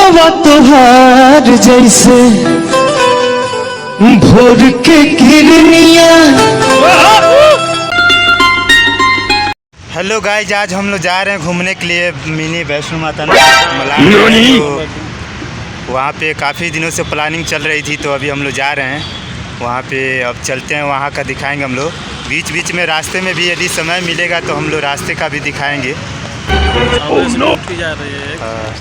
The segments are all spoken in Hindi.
हवा तुहार जैसे भोर के किरनिया। हेलो गाइस, आज हम लोग जा रहे हैं घूमने के लिए मिनी वैष्णो माता ना वहाँ पे काफ़ी दिनों से प्लानिंग चल रही थी, तो अभी हम लोग जा रहे हैं वहाँ पे। अब चलते हैं, वहाँ का दिखाएंगे हम लोग। बीच बीच में रास्ते में भी यदि समय मिलेगा तो हम लोग रास्ते का भी दिखाएंगे।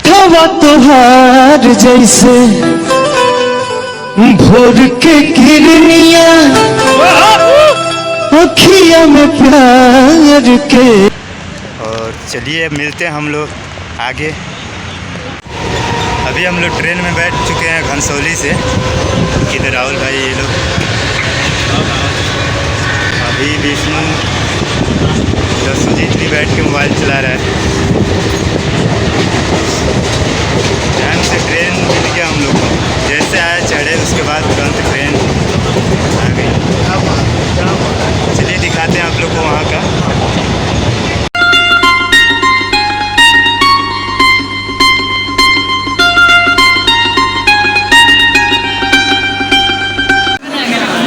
हवा तुहार जैसे भोर के किरनिया, अखियाँ में प्यार के। और चलिए मिलते हैं हम लोग आगे। अभी हम लोग ट्रेन में बैठ चुके हैं घनसौली से। किधर राहुल भाई ये लोग, अभी विष्णु सुजीत भी बैठ के मोबाइल चला रहा है। टाइम से ट्रेन मिल गया हम लोग को, जैसे आया चढ़े उसके बाद तुरंत ट्रेन आ गई। चलिए दिखाते हैं आप लोग को वहाँ का।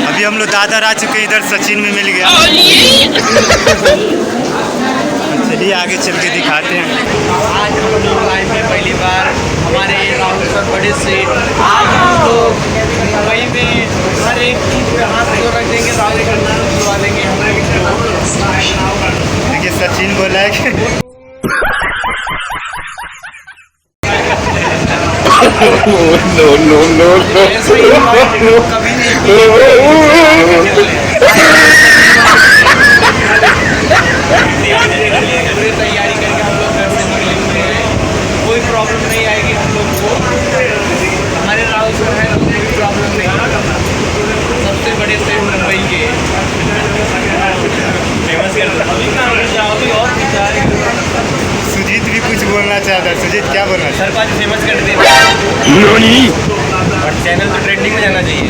अभी हम लोग दादर आ चुके हैं, इधर सचिन में मिल गया। चलिए आगे चल के दिखाते हैं। आज हम लोग लाइफ में पहली बार हमारे राहुल सर बड़े सेठ, आज हम लोग मुंबई में हर एक चीज़ पे हाथ को रख देंगे, राहुल का नाम बुलवा देंगे हम लोग। देखिए सचिन बोला है कि नो कभी नहीं पूरी तैयारी करके हम लोग घर से निकलेंगे, कोई प्रॉब्लम नहीं आएगी हम लोग को। हमारे राहुल सर है, कोई प्रॉब्लम नहीं। सबसे बड़े सेठ मुंबई के सुजीत भी कुछ बोलना चाहता है। सुजीत क्या बोलना चाहता है? सर को आज फेमस कर देते और चैनल तो ट्रेंडिंग में जाना चाहिए।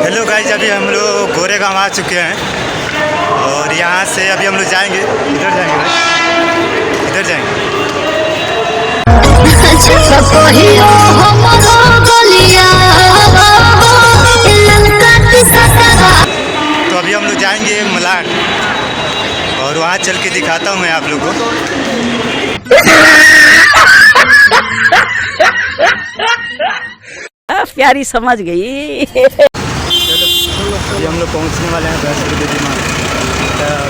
हेलो गाइस, अभी हम लोग गोरेगांव आ चुके हैं और यहाँ से अभी हम लोग जाएंगे। इधर जाएंगे भाई, इधर जाएंगे। तो अभी हम लोग जाएंगे मलाड और वहाँ चल के दिखाता हूँ मैं आप लोग को। प्यारी समझ गई। अभी हम लोग पहुँचने वाले हैं वैष्णो देवी माता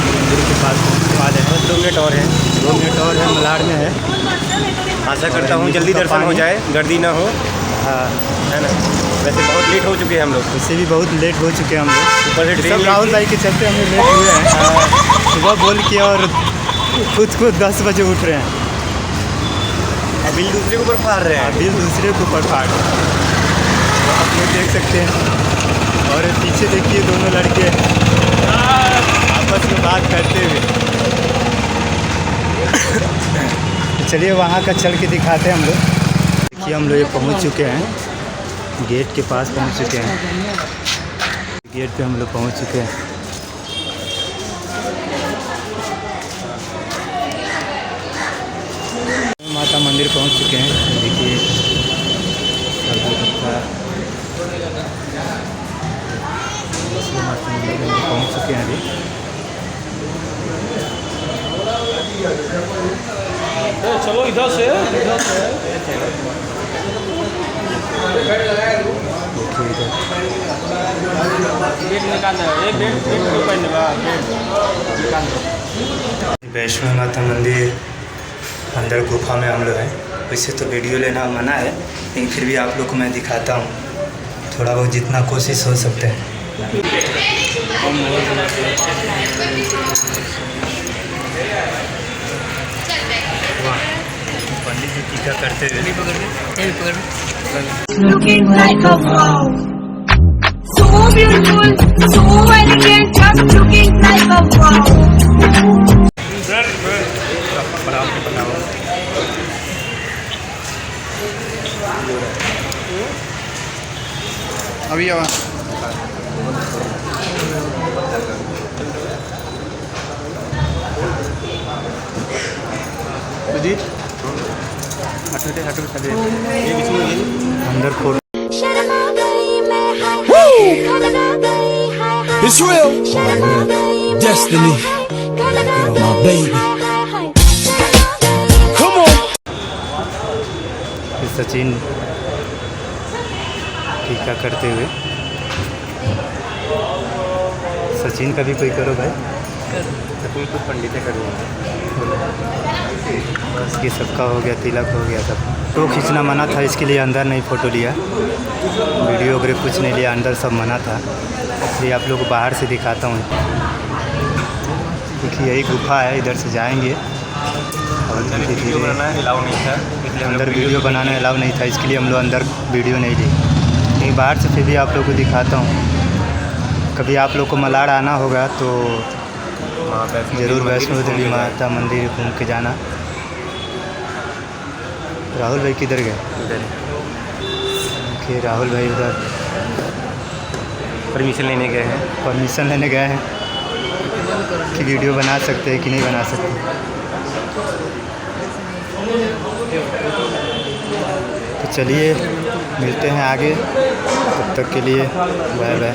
मंदिर के पास पहुँचने वाले हैं। 2 मिनट और है, 2 मिनट और है, मलाड में है। आशा करता हूँ जल्दी दर्शन हो जाए, गर्दी ना हो। हाँ है ना, वैसे बहुत लेट हो चुके हैं हम लोग, इससे भी बहुत लेट हो चुके हैं हम लोग। ऊपर से सब राहुल भाई के चलते हम लोग लेट हुए हैं। सुबह बोल के और खुद 10 बजे उठ रहे हैं। बिल दूसरे के ऊपर फाड़ रहे हैं। बिल दूसरे के ऊपर फाड़ रहे हैं, तो आप लोग देख सकते हैं। और पीछे देखिए दोनों लड़के आपस में बात करते हुए। चलिए वहाँ का चल के दिखाते हैं हम लोग। देखिए हम लोग ये पहुँच चुके हैं, गेट के पास पहुँच चुके हैं। गेट पे हम लोग पहुँच चुके हैं। माता मंदिर पहुँच चुके हैं। देखिए माता मंदिर में पहुँच चुके हैं अभी। चलो इधर से वैष्णो माता मंदिर अंदर गुफा में हम लोग हैं। वैसे तो वीडियो लेना मना है, लेकिन फिर भी आप लोग को मैं दिखाता हूँ, थोड़ा बहुत जितना कोशिश हो सकता है। पंडित जी टीका करते हुए। Looking like a wow, so beautiful, so elegant, just looking like a wow. अभी अंदर फोटो शर्मा गई मैं हाय घबरा गई हाय हाय It's real. शर्मा गई मैं Destiny. घबरा गई My baby. हाय हाय शर्मा गई Come on. सचिन टीका करते हुए। सचिन का भी कोई करो भाई। सचिन कुछ पंडित बस ये सबका हो गया, तिलक हो गया सब। तो खींचना मना था, इसके लिए अंदर नहीं फ़ोटो लिया, वीडियो वगैरह कुछ नहीं लिया, अंदर सब मना था, इसलिए आप लोग को बाहर से दिखाता हूँ। देखिए यही गुफा है, इधर से जाएंगे और वीडियो बनाना अलाउ नहीं था, इसलिए अंदर वीडियो बनाना अलाउ नहीं था, इसके लिए हम लोग अंदर वीडियो नहीं लिए। लेकिन बाहर से फिर भी आप लोग को दिखाता हूँ। कभी आप लोग को मलाड आना होगा तो ज़रूर वैष्णो देवी माता मंदिर घूम के जाना। राहुल भाई किधर गए? कि राहुल भाई उधर परमिशन लेने गए हैं। परमिशन लेने गए हैं कि वीडियो बना सकते हैं कि नहीं बना सकते। तो चलिए मिलते हैं आगे, तब तक के लिए बाय बाय।